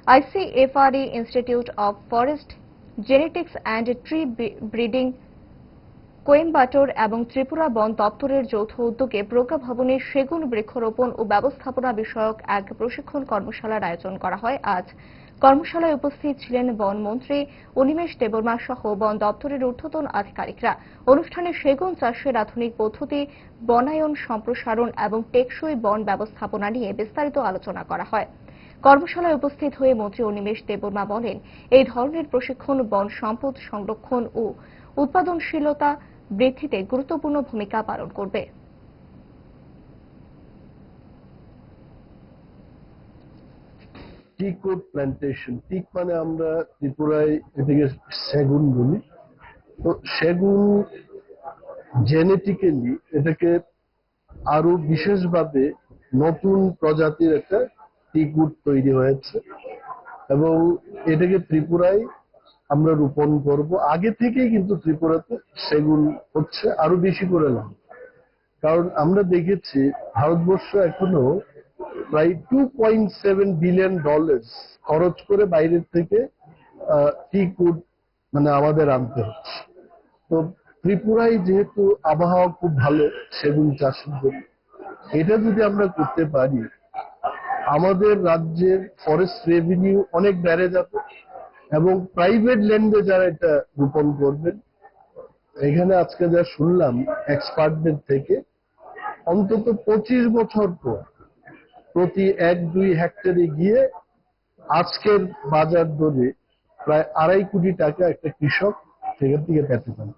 ICFRE Institute of Forest Genetics and Tree Breeding Coimbatore এবং ত্রিপুরা বন দপ্তরের যৌথ উদ্যোগে প্রজ্ঞা ভবনে সেগুন বৃক্ষরোপণ ও ব্যবস্থাপনা বিষয়ক এক প্রশিক্ষণ কর্মশালার আয়োজন করা হয়। আজ কর্মশালায় উপস্থিত ছিলেন বনমন্ত্রী অনিমেষ দেববর্মা সহ বন দপ্তরের ঊর্ধ্বতন আধিকারিকরা। অনুষ্ঠানে সেগুন চাষের আধুনিক পদ্ধতি, বনায়ন সম্প্রসারণ এবং টেকসই বন ব্যবস্থাপনা নিয়ে বিস্তারিত আলোচনা করা হয়। কর্মশালায় উপস্থিত হয়ে মন্ত্রী অনিমেষ দেববর্মা বলেন, এই ধরনের প্রশিক্ষণ বন সম্পদ সংরক্ষণ ও উৎপাদনশীলতা বৃদ্ধিতে গুরুত্বপূর্ণ ভূমিকা পালন করবে। টিক উড প্ল্যান্টেশন, টিক মানে আমরা ত্রিপুরায় এদিকে সেগুন বলি। তো সেগুন জেনেটিক্যালি এটাকে আরো বিশেষভাবে নতুন প্রজাতির একটা টিক উড তৈরি হয়েছে এবং এটাকে ত্রিপুরায় আমরা রোপণ করব। আগে থেকেই কিন্তু ত্রিপুরাতে সেগুন হচ্ছে, আরো বেশি করে না, কারণ আমরা দেখেছি ভারতবর্ষ এখনো প্রায় $2.7 বিলিয়ন খরচ করে বাইরের থেকে টিক উড মানে আমাদের আনতে হচ্ছে। তো ত্রিপুরায় যেহেতু আবহাওয়া খুব ভালো সেগুন চাষের জন্য, এটা যদি আমরা করতে পারি আমাদের রাজ্যের ফরেস্ট রেভিনিউ অনেক বেড়ে যাবে এবং প্রাইভেট ল্যান্ডে যারা এটা রোপণ করবেন, এখানে আজকে যা শুনলাম এক্সপার্টদের থেকে, অন্তত 25 বছর পর প্রতি 1-2 হেক্টরে গিয়ে আজকের বাজার দরে প্রায় 2.5 কোটি টাকা একটা কৃষক সেখান থেকে পেতে পারে।